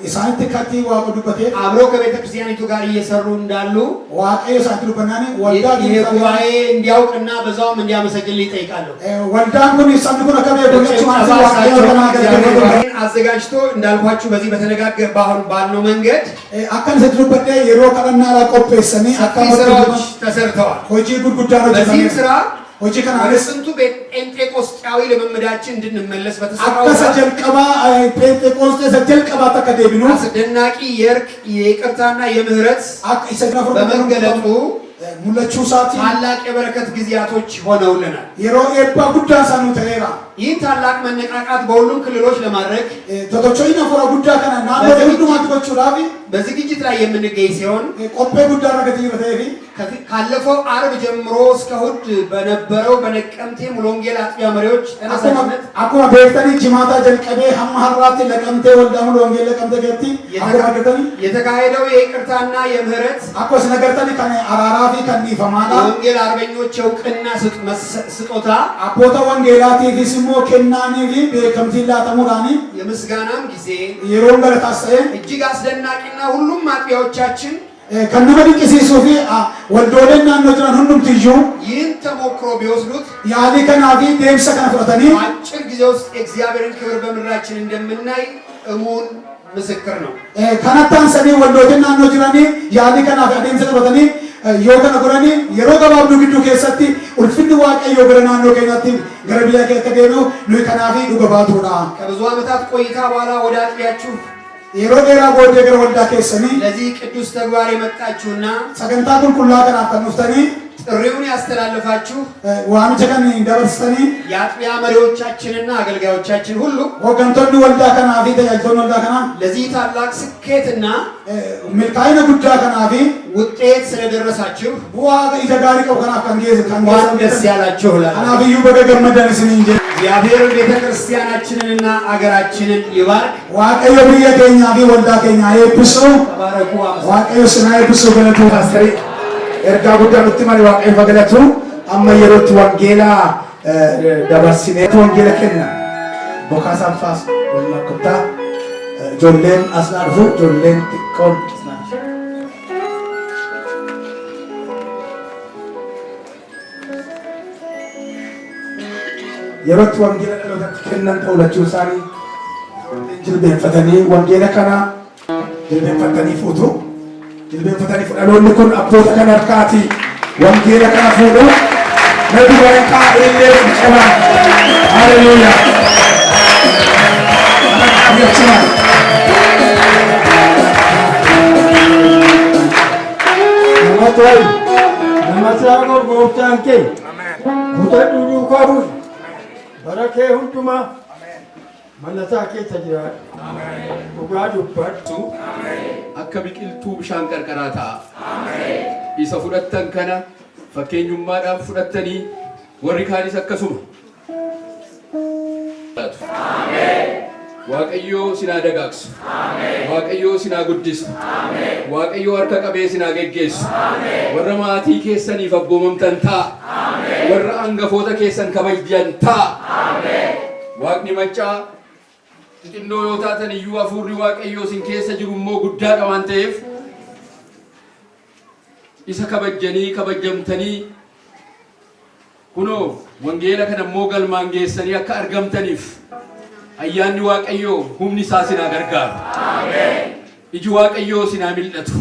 isaanitti katti waaqo dubbate አብረው ከቤተ ክርስቲያኒቱ ጋር እየሰሩ እንዳሉ waaqayyo isaanitti dubbannani waldaa ጉባኤ እንዲያውቅና በዛውም እንዲያመሰግንልኝ እጠይቃለሁ። waldaan kun sabni kun akka beekochi maasi waaqayyo kana አዘጋጅቶ እንዳልኳችሁ በዚህ በተነጋገር ባልነው መንገድ akkan isa dubbate yeroo kadhanna la qopheessani akka ስራዎች ተሰርተዋል። hojii gurguddaa በዚህ ስራ hojii kana ለስንቱ ጴንጤቆስጣዊ ልምምዳችን እንድንመለስ በተሰራው akka jalqaba ጴንጤቆስጤ jalqaba takka deebinu አስደናቂ የእርቅ የይቅርታና የምህረት akka isa በመገለጡ mul'achuu isaati ታላቅ የበረከት ጊዜያቶች ሆነውልናል። yeroo eebbaa guddaa isaanii ta'eera. ይህ ታላቅ መነቃቃት በሁሉም ክልሎች ለማድረግ totochoina fura guddaa kana naannoo hundumaatti gochuudhaaf በዝግጅት ላይ የምንገኝ ሲሆን qophee guddaa argatee jira ta'eefi ካለፈው ዓርብ ጀምሮ እስከ እሑድ በነበረው በነቀምቴ ሙሉ ወንጌል አጥቢያ መሪዎች ተነሳሽነት akkuma beektanii jimaataa jalqabee hamma har'aatti laqamtee waldaa muሉ ወንጌል laqamtee geetti akkuma argatanii የተካሄደው የይቅርታና የምህረት akkuma isin agartanii kan araaraa fi kan dhiifamaadha የወንጌል አርበኞች እውቅና ስጦታ abboota wangeelaatiifis immoo kennaanii fi beekamtiin laatamuudhaani የምስጋናም ጊዜ yeroon galataas ta'e እጅግ አስደናቂና ሁሉም አጥቢያዎቻችን kan nama dinqisiisuu fi waldooleen naannoo jiran hundumtiyyuu ይህን ተሞክሮ ቢወስዱት yaalii kanaa fi deemsa kana fudhatanii አጭር ጊዜ ውስጥ የእግዚአብሔርን ክብር በምድራችን እንደምናይ እሙን ምስክር ነው። kanatti aansanii waldooleen naannoo jiranii yaalii kanaa fi adeemsa qabatanii yoo kana godhanii yeroo gabaabduu gidduu keessatti ulfinni waaqayyoo gara naannoo keenyaatti gara biyya keenya akka deebi'u nuyi kanaa fi dhuga baatuudha. ከብዙ ዓመታት ቆይታ በኋላ ወደ አጥቢያችሁ yeroo dheeraa booddee gara waldaa keessanii ለዚህ ቅዱስ ተግባር የመጣችሁና sagantaa qulqullaa kanaaf kan dhuftanii ጥሪውን ያስተላለፋችሁ waamicha kan dabarsitanii የአጥቢያ መሪዎቻችንና አገልጋዮቻችን ሁሉ hooggantoonni waldaa kanaa fi tajaajiltoonni waldaa kanaa ለዚህ ታላቅ ስኬትና milkaa'ina guddaa kanaa fi ውጤት ስለደረሳችሁ bu'aa ija gaarii qabu kanaaf kan እንኳን ደስ ያላችሁ እላለሁ። kanaaf iyyuu baga gammadan isiniin jedha. እግዚአብሔር ቤተክርስቲያናችንንና አገራችንን ይባርክ። waaqayyo biyya keenyaa fi waldaa keenya eebbisu. ተባረኩ። waaqayyo sinaa eebbisu galatu. Paasterii ergaa guddaa nutti mali waaqayyo galatu amma yerootti wangeelaa dabarsinee wangeela kenna bokaasan faas walmaa kottaa ijoolleen asnaa dhufu ijoolleen xiqqoon asnaa dhufu. yerootti wangeela dhalootatti kennan ta'ulachuu isaanii jilbeenfatanii wangeela kana jilbeenfatanii fuutu. jilbeenfatanii dhaloonni kun abboota kana harkaati wangeela kana fuudhu nabi barakaa illee qaba. Haleluuyaa. Namatti argamu gooftaan kee kutadhu duukaa bu'i bara kee hundumaa mallasaa keessa jiraadhu dhugaa dubbadhu akka biqiltuu bishaan qarqaraa ta'a. Isa fudhattan kana fakkeenyummaadhaan fudhattanii warri kaanis akkasuma. Waaqayyoo sinaa dagaagsu. Waaqayyoo sinaa guddisu. Waaqayyoo harka qabee sinaa geggeessu. Warra maatii keessaniif abboomamtan ta'a. Warra hangafoota keessan kabajjan ta'a. Waaqni maccaa xixinnoo yoo taatan iyyuu hafuurri waaqayyoo isin keessa jiru immoo guddaadha waan ta'eef isa kabajamtanii kunoo wangeela kana immoo galmaan geessanii akka argamtaniif ayyaanni waaqayyoo humni isaa sinaa gargaaru. Iji waaqayyoo sinaa mil'atu.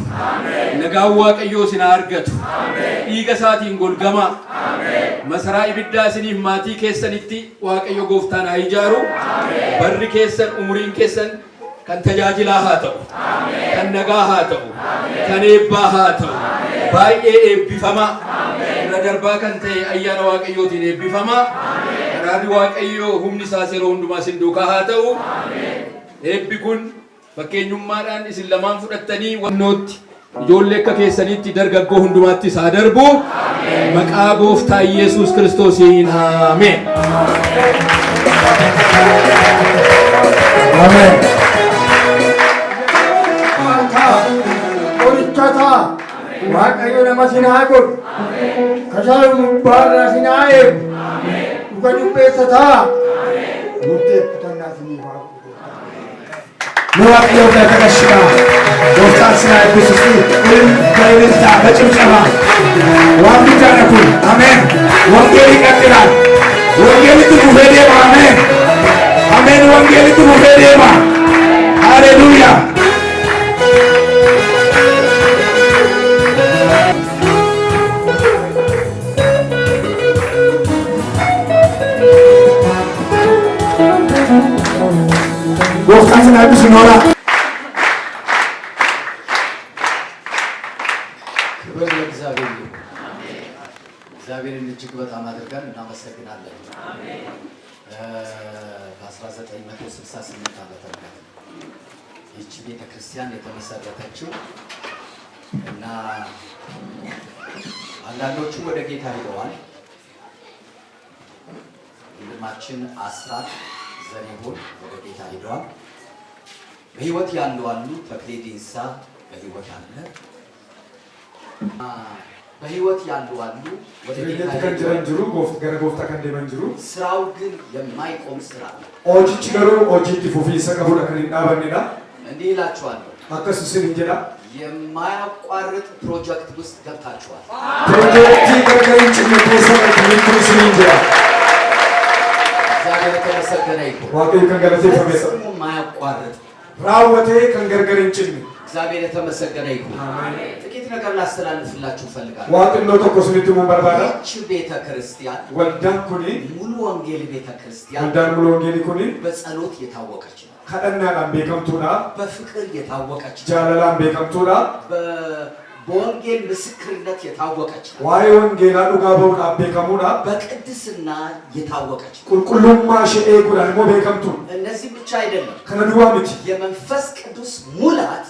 Nagaan waaqayyoo sinaa argatu. Dhiiga isaatiin golgamaa. Masaraa ibiddaa isiniif maatii keessanitti waaqayyo gooftaan haa ijaaru. Barri keessan umuriin keessan kan tajaajilaa haa ta'u. Kan nagaa haa ta'u. Kan eebbaa haa ta'u. Baay'ee eebbifamaa. Irra darbaa kan ta'e ayyaana waaqayyootiin eebbifamaa. Kanaafni waaqayyoo humni isaas yeroo hundumaa isin duukaa haa ta'u. Eebbi kun fakkeenyummaadhaan isin lamaan fudhattanii wannootti ijoollee akka keessanitti dargaggoo hundumaatti isaa darbu maqaa gooftaa Yesuus Kiristoosiin ameen. አሜን። ቆሪቻታ ዋቀዮ ለማሲናጎር ከሻሉ ሙባራ ሲናኤ ዱከ ዱቤሰታ ሙርቴ ኩተና ሲኒፋ ለዋቀዮ ተከሽና ዶክተር ስናይ ኩስሲ በይልታ በጭብጨባ ዋንዱ ጃነኩን አሜን። ወንጌል ይቀጥላል። ወንጌል ትሙሄ ዴማ አሜን አሜን። ወንጌል ትሙሄ ዴማ ሃሌሉያ። ዶክተር ስናይ ኩስኖራ ክብር ለእግዚአብሔር ይሁን። እግዚአብሔርን እጅግ በጣም አድርገን እናመሰግናለን። በ1968 ዓመተ ምህረት ይህች ቤተ ክርስቲያን የተመሰረተችው እና አንዳንዶቹ ወደ ጌታ ሄደዋል። ወንድማችን አስራት ዘሪሁን ወደ ጌታ ሄደዋል። በህይወት ያሉ አሉ። ተክሌ ዲንሳ በህይወት አለ። በህይወት ያሉ አሉ። ወደ ጌታ ጅሩ ጎፍታ ከንዴ መንጅሩ ስራው ግን የማይቆም ስራ ነው። ኦጂች ገሩ ኦጂቲ ፉፊሰ ቀቡዳ ከንዳበኔዳ እንዲህ ይላችኋለሁ፣ አከሱስን እንጀራ የማያቋርጥ ፕሮጀክት ውስጥ ገብታችኋል። ፕሮጀክቲ ገርገሪን ጭምቴሰ ከሚንኩስን እንጀራ እግዚአብሔር የተመሰገነ ይሁን። ዋቀዩ ከንገለቴ ፈሜሰ ፈጽሞ የማያቋርጥ ራወቴ ከንገርገሪን ጭሚ እግዚአብሔር የተመሰገነ ይሁን። ጥቂት ነገር ላስተላልፍላችሁ እፈልጋለሁ። ዋቅኖ ተቆስኒቱ ሙንበርባዳ ይህች ቤተ ክርስቲያን ወልዳን ኩኒ ሙሉ ወንጌል ቤተ ክርስቲያን ወልዳን ሙሉ ወንጌሊ ኩኒ በጸሎት የታወቀች ነው። ከደናዳን ቤከምቱዳ በፍቅር የታወቀች ነው። ጃለላን ቤከምቱዳ በወንጌል ምስክርነት የታወቀች ነው። ዋይ ወንጌላ ዱጋ በውዳ ቤከሙዳ በቅድስና የታወቀች ነው። ቁልቁሉማ ሸኤ ጉዳን ሞ ቤከምቱ እነዚህ ብቻ አይደለም፣ ከነዱዋ ምቲ የመንፈስ ቅዱስ ሙላት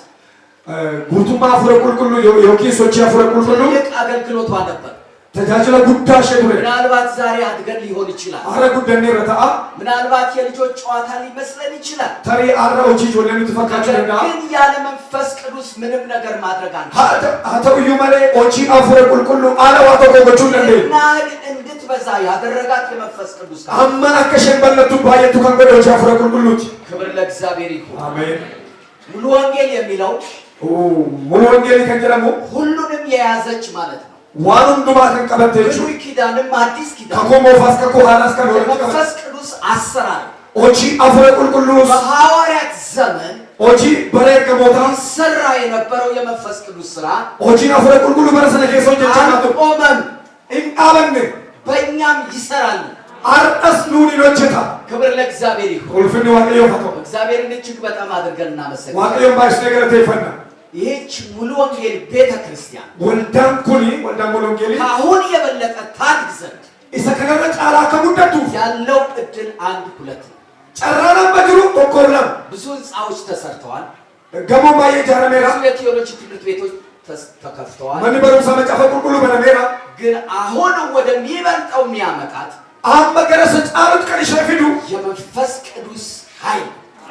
ጉቱማ አፉረ ቁልቁሉ ዮኪን ሶቺ አፉረ ቁልቁሉ ትልቅ አገልግሎቷ ነበር። ተጃጅለ ጉዳ ሸዱረ ምናልባት ዛሬ አድገን ሊሆን ይችላል። አረ ጉደኔ ረታአ ምናልባት የልጆች ጨዋታ ሊመስለን ይችላል። ተሪ አረ ኦጂ ጆለኒ ተፈካቸው ነገር እና ግን ያለ መንፈስ ቅዱስ ምንም ነገር ማድረግ አንችልም። ሀተውዩ መለ ኦጂ አፉረ ቁልቁሉ አለ ዋቶ ጎጎቹ እንደሌ ናል እንድትበዛ ያደረጋት የመንፈስ ቅዱስ ቃል። አመና ከሸን በለቱ ባየቱ ከንገዶ ኦጂ አፉረ ቁልቁሉት ክብር ለእግዚአብሔር ይሁን። አሜን። ሙሉ ወንጌል የሚለው ሙሉ ወንጌል ከንጀረሙ ሁሉንም የያዘች ማለት ነው። ዋኑን ዱባትን ቀበቴቹ ብሉይ ኪዳንም አዲስ ኪዳን ከኮሞፋስ ከኮሃናስ ከኖር የመንፈስ ቅዱስ አሰራር ኦጂ አፉረ ቁልቁሉ በሐዋርያት ዘመን ኦጂ በሬከ ቦታ ሰራ የነበረው የመንፈስ ቅዱስ ስራ ኦጂ አፉረ ቁልቁሉ በረሰነ ኬሶ ጀቻናቱ አልቆመም፣ እንቃበን በእኛም ይሰራል። አርጠስ ኑኒ ሎቸታ ክብር ለእግዚአብሔር ይሁን። ቁልፍኒ ዋቀዮ ፈቶ እግዚአብሔርን እጅግ በጣም አድርገን እናመሰግናለን። ዋቀዮ ባሽ ነገር ተይፈና ይህች ሙሉ ወንጌል ቤተ ክርስቲያን ወልዳን ኩኒ ወልዳን ሙሉ ወንጌል ከአሁን የበለጠ ታድግ ዘንድ ኢሰከነረ ጫላ ከሙደቱ ያለው እድል አንድ ሁለት ነው። ጨራና በጅሩ ኮኮርለም ብዙ ህንፃዎች ተሰርተዋል። ገሞ ማየ ጃረሜራ ብዙ የቴዎሎጂ ትምህርት ቤቶች ተከፍተዋል። ማን በሩሳ መጫፈ ቁልቁሉ በነሜራ ግን አሁን ወደሚበልጠው የሚያመጣት አመገረሰ ጫሉት ቀንሽ ለፊዱ የመንፈስ ቅዱስ ኃይል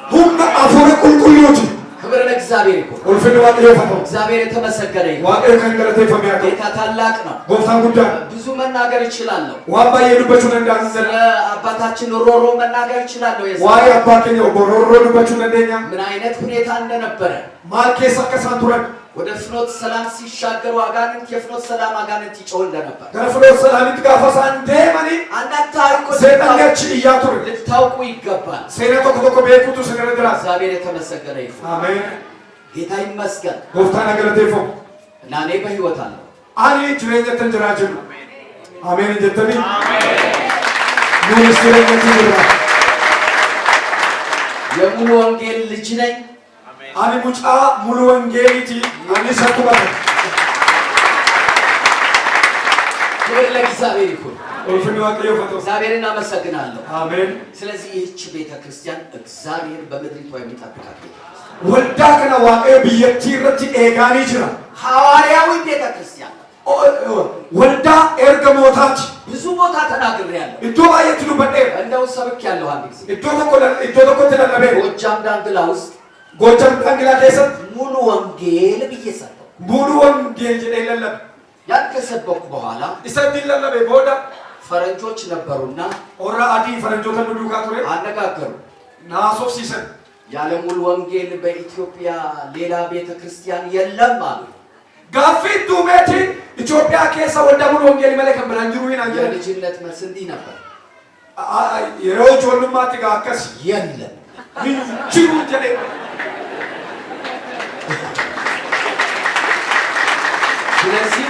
ሁመ አፉረ ቁልቁሉት ክብር ለእግዚአብሔር ይሁን። ቁልፍኒ ዋቀዮ ፈቶ እግዚአብሔር የተመሰገነ ይሁን። ዋቀዮ ከንገለቴ ፈሚያቶ ጌታ ታላቅ ነው። ጎፍታን ጉዳ ብዙ መናገር ይችላለሁ። ዋባ የዱበቹን እንዳንዘለ ስለ አባታችን ሮሮ መናገር ይችላለሁ። ዋይ አባከኝ ኦቦሮሮ ዱበቹን እንደኛ ምን አይነት ሁኔታ እንደነበረ ማልኬሳ ከሳንቱረን ወደ ፍኖት ሰላም ሲሻገሩ አጋንንት የፍኖት ሰላም አጋንንት ይጮህ እንደነበር ገፍሮት ሰላሚት ጋፋሳን ደማኒ አንዳንድ ታሪኮች ሰይጣንያች እያቱር ልታውቁ ይገባል። ሰይና ተኮ ቤኩቱ ሰገረድራ እግዚአብሔር የተመሰገነ ይሁን። አሜን። ጌታ ይመስገን ጎፍታ ነገለቴፎ እና እኔ በህይወት አለሁ። አኒ ጅሬኛ ተንጀራጅኑ አሜን ጀተኒ ሙሉስ ጅሬኛ ተንጀራ የሙሉ ወንጌል ልጅ ነኝ። አኒ ሙጫ ሙሉ ወንጌሊቲ አኒ ሰኩባተ ክብር ለእግዚአብሔር ይሁን። ቁልፍኒ ዋቀዮ ፈቶ እግዚአብሔርን አመሰግናለሁ። አሜን። ስለዚህ ይህች ቤተ ክርስቲያን እግዚአብሔር በምድሪቷ የሚጠብቃት ቤተ ክርስቲያን ወልዳ ከነ ዋቀዮ ብየቲ ረቲ ኤጋኒ ጅራ ሐዋርያዊ ቤተ ክርስቲያን ወልዳ ኤርገሞታት ብዙ ቦታ ተናግሬያለሁ። እዶ ባየት ዱበዴራ ዳንግላ ውስጥ ጎጃም ዳንግላ ከሰት ሙሉ ወንጌል ብዬ ሰበኩ። ሙሉ ወንጌል ጀለለም ያን ከሰበኩ በኋላ ይሰድልላለ በቦዳ ፈረንጆች ነበሩና ኦራ አዲ ፈረንጆች ተንዱ ካቶሬ አነጋገሩ። ናሶፍ ሲሰን ያለ ሙሉ ወንጌል በኢትዮጵያ ሌላ ቤተክርስቲያን የለም አሉ። ጋፊት ዱሜቲ ኢትዮጵያ ከሰ ወደ ሙሉ ወንጌል መለከም ብላንጅሩ ይናጀ የልጅነት መልስ እንዲህ ነበር። የሮጅ ወንድማት ጋከስ የለም ጅሩ ጀለ ስለዚህ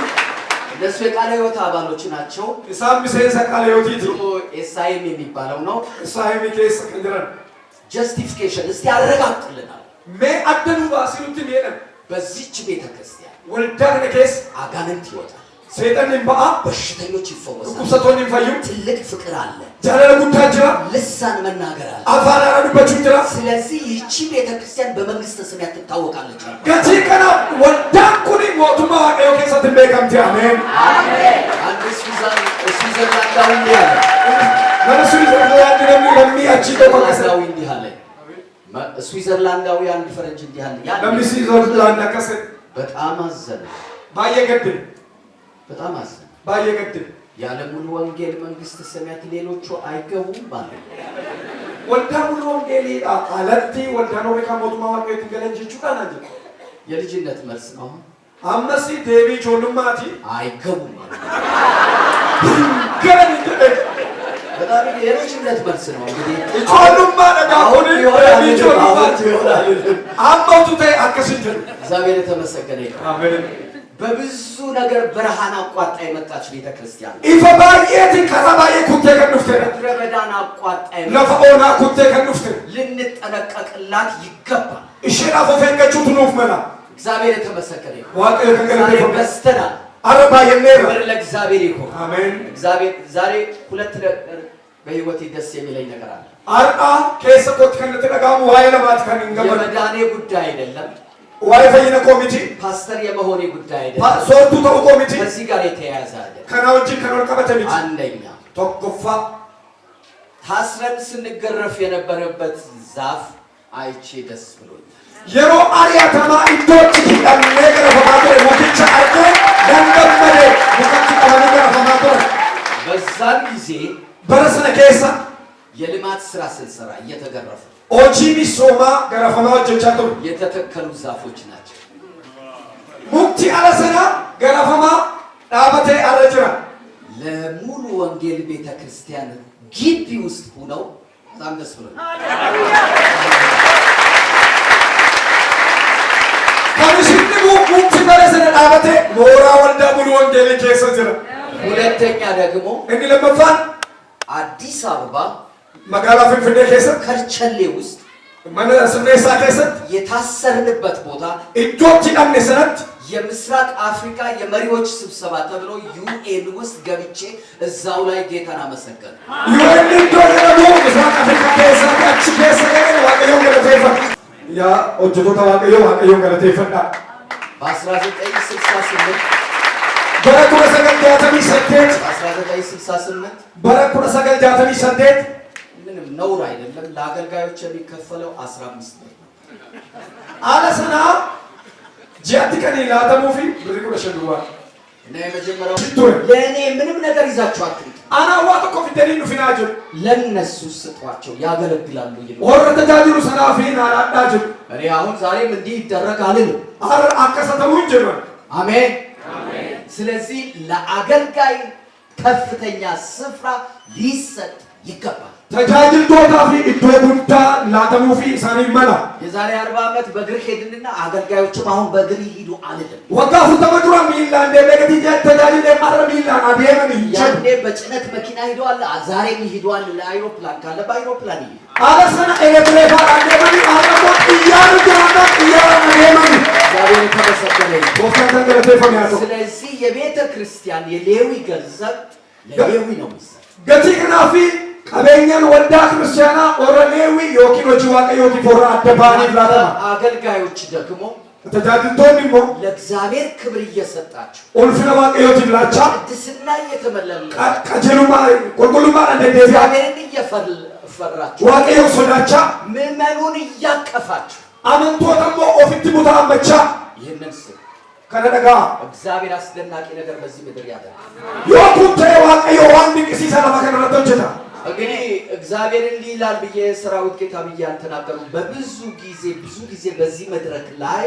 እነሱ የቃለ ሕይወት አባሎች ናቸው። ኢሳም ቢሰይሰ ቃለ ሕይወት ይቱ ኤስአይኤም የሚባለው ነው። ኢሳም ኬስ ከንደረን ጀስቲፊኬሽን እስቲ ያረጋግጥልናል። ሜ አደኑ ባሲሉት ሜደን በዚህች ቤተክርስቲያን ወልዳን ኬስ አጋንንት ይወጣል፣ ሰይጣን ይንባአ በሽተኞች ይፈወሳሉ፣ ቁሰቶን ይፈዩ ትልቅ ፍቅር አለ፣ ጃለለ ጉታጅራ ልሳን መናገር አለ። አፋን አራዱበት ጅራ ስለዚህ ይህቺ ቤተክርስቲያን በመንግስተ ሰማያት ትታወቃለች። ገቲ ከና ወልዳን ኩኒ ሞቱማ ዋቀዮ ከሰት በከምቲ አሜን አሜን። አንድ ስዊዘርላንዳዊ እንዲህ አለ። ስዊዘርላንድ ለሚያቺ ስዊዘርላንዳዊ እንዲህ አለ። ስዊዘርላንዳዊ አንድ ፈረንጅ እንዲህ አለ። ለሚስዊዘርላንድ ከሰ በጣም አዘነ፣ ባየገድል በጣም አዘነ፣ ባየገድል ያለ ሙሉ ወንጌል መንግስተ ሰማያት ሌሎቹ አይገቡም ባለ ወልዳ ሙሉ ወንጌል አለቲ ወልዳ ነው ከሞቱማ ዋቀዮ ትገለንጅቹ ታናጅ የልጅነት መልስ ነው። አመሲ ዴቪ ጆሉማቲ አይገቡም ገረን በጣም የልጅነት መልስ ነው። እንግዲህ ጆሉማ ለዳሁን ዴቪ ጆሉማቲ አማውቱ ታይ አከስንጀ እግዚአብሔር የተመሰገነ ይሁን። አሜን። በብዙ ነገር በረሃን አቋጣ የመጣች ቤተክርስቲያን ኢፈባየት ከራባየ ኩቴ ከንፍተ ምድረ በዳን አቋጣ ለፈኦና ኩቴ ከንፍተ ልንጠነቀቅላት ይገባል። እሺና ፎፈንገቹ ትኑፍ መላ እግዚአብሔር የተመሰገነ ይሁን። ዋቀዮ ከገለተ በስተናል አረባ የኔራ ክብር ለእግዚአብሔር ይሁን። አሜን። እግዚአብሔር ዛሬ ሁለት ነገር በህይወቴ ደስ የሚለኝ ነገር አለ። አርአ ከሰቆት ከነተ ደጋሙ ዋይ ለማት ከንገመ የመዳኔ ጉዳይ አይደለም፣ ዋይ ፈይነ ኮሚቴ ፓስተር የመሆኔ ጉዳይ አይደለም፣ ሶርቱ ተው ኮሚቴ ከዚህ ጋር የተያያዘ አይደለም። ከናውጂ ከኖርቀበተ ሚት አንደኛ ተቆፋ ታስረን ስንገረፍ የነበረበት ዛፍ አይቼ ደስ ብሎኛል። የሮ አሪያ ተማ ኢዶች ዲዳን ነገር ፈማቶ ሞቲቻ አርገ ደንገመደ ሙካቲ ቀባኒ ገራ ፈማቶ በዛን ጊዜ በረሰነ ከሳ የልማት ስራ ስንሰራ እየተገረፉ ኦጂኒ ሶማ ገራ ፈማው ጀቻቶ የተተከሉ ዛፎች ናቸው። ሙክቲ አለሰና ገራ ፈማ ዳበቴ አረጅራ ለሙሉ ወንጌል ቤተክርስቲያን ግቢ ውስጥ ሆነው በጣም ደስ ብሎኛል። ከንሽንሙ ሙክቲ በረሰነ ዳበቴ ሞራ ወልዳ ሙሉ ወንጌል ከሰጀራ ሁለተኛ ደግሞ እንዲ ለመፋን አዲስ አበባ መጋላ ፍንፍኔ ከሰት ከርቸሌ ውስጥ ማነ ስሜሳ ከሰት የታሰርንበት ቦታ ኢዶች ዳን ሰነት የምስራቅ አፍሪካ የመሪዎች ስብሰባ ተብሎ ዩኤን ውስጥ ገብቼ እዛው ላይ ጌታን አመሰገንኩ። ዩኤን ዶረዶ ምስራቅ አፍሪካ ከሰት አቺ ከሰት ዋቀዮ ገለቴፈ ያ ኦጆቶ ተዋቀዮ ዋቀዮ ገለቴፈዳ በ1968 በረኩረ ሰገል ጃተሚ ሰቴት በ1968 በረኩረ ሰገል ጃተሚ ሰቴት ምንም ነውር አይደለም። ለአገልጋዮች የሚከፈለው 15 ብር ነው። አለሰና ጂአቲ ከኒ ላተሙፊ ብሪኩረ ሸዱዋ እና የመጀመሪያው ለእኔ ምንም ነገር ይዛችሁ አትምጡ፣ አና ዋቶ ኮፊደኒ ኑፊናጆ ለነሱ ስጧቸው ያገለግላሉ ይላል። ወረ ተጃጅሩ ሰናፊን አላዳጅ እኔ አሁን ዛሬም እንዲህ ይደረግ አልልም። አረ አከሰተሙ እንጀማ አሜን አሜን። ስለዚህ ለአገልጋይ ከፍተኛ ስፍራ ሊሰጥ ይገባል። ተጃጅልቶታ ፊ ኢዶ ጉዳ ላተሙ ፊ ሳኒ መላ የዛሬ 40 ዓመት በእግር ሄድንና አገልጋዮችም አሁን በእግር ይሄዱ አልልም። ወጋፉ ተመድራ ሚላ እንደ ለገቲ ተጃጅል ማረ ሚላ አዲየመን ያኔ በጭነት መኪና ሄደዋል፣ ዛሬም ይሄዳል። ለአይሮፕላን ካለ በአይሮፕላን ይሄዳል። አለሰና ኤሌክትሪክ አዲየመን አረሞ ይያሩ ጃና ይያሩ አዲየመን እግዚአብሔር የተመሰገነ ይሁን። ወፍራን ገለቴፈም ያቶ ስለዚህ የቤተ ክርስቲያን የሌዊ ገንዘብ ለሌዊ ነው የሚሰጥ። ገቲ ከናፊ ቀበኛን ወልዳ ክርስቲያና ኦረሌዊ ዮኪኖች ዋቀዮቲ ፎራ አደባኒ ብላታ አገልጋዮች ደግሞ ተጃጅልቶን ሞ ለእግዚአብሔር ክብር እየሰጣችሁ ኦልፍነ ዋቀዮቲ ብላቻ ቅድስና እየተመለሉ ቀጀሉማ ቁልቁሉማ እንደ እግዚአብሔርን እያስፈራችሁ waaqayyo sodaachaa ምዕመኑን እያቀፋችሁ amantoota ofitti butaa ammachaa ይህንን ስም kana dhagaa እግዚአብሔር አስደናቂ ነገር በዚህ ምድር ያደርጋል። yoo kun ta'e waaqayyo waan dinqisiisaa lafa kanarratti hojjeta. እንግዲህ እግዚአብሔር እንዲህ ይላል ብዬ ሰራዊት ጌታ ብዬ አልተናገሩም። ብዙ ጊዜ በዚህ መድረክ ላይ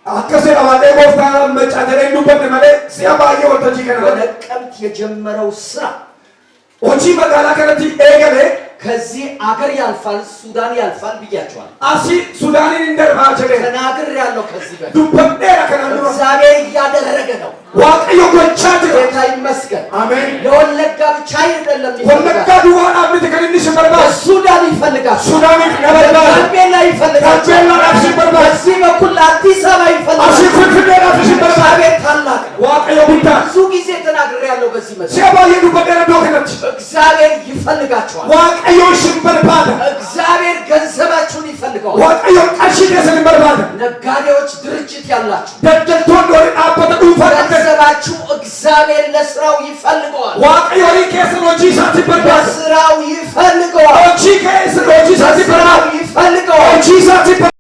akkasii dhawaadhee gooftaa ammachaa jedhee hin dubbanne malee si'a baay'ee waltajjii kana በነቀምት የጀመረው ስራ hojii magaalaa kanatti eegale ከዚህ አገር ያልፋል፣ ሱዳን ያልፋል ብያቸዋል። asii sudaaniin hin darbaa jedhee ተናግሬያለሁ። ከዚህ በፊት dubbadheera kanaan dura እግዚአብሔር እያደረገ ነው። waaqayyo gochaa jira. ጌታ ይመስገን። ameen. ለወለጋ ብቻ አይደለም wallaggaa duwwaadhaaf miti kan inni si barbaadu ሱዳን ይፈልጋል፣ sudaaniif na barbaadu ጋምቤላ ይፈልጋል፣ gaambeellaadhaaf si barbaadu በዚህ በኩል አዲስ አበባ ይፈልጋል። asii finfinneedhaaf si barbaadu እግዚአብሔር ታላቅ ነው። waaqayyo guddaa ብዙ ጊዜ ተናግሬያለሁ። በዚህ መድረክ si'a baay'ee dubbadheera iddoo kanatti እግዚአብሔር ይፈልጋቸዋል። waaqayyo isin barbaada. እግዚአብሔር ገንዘባችሁን ይፈልገዋል። waaqayyo qarshii keessan hin barbaada. ነጋዴዎች፣ ድርጅት ያላችሁ daldaltoonni horii dhaabbata dhuunfaa qabdan ገንዘባችሁ እግዚአብሔር ለስራው ይፈልገዋል። waaqayyo horii keessan hojii isaatti barbaada. ለስራው ይፈልገዋል። hojii keessan hojii isaatti barbaada. ለስራው ይፈልገዋል። hojii isaatti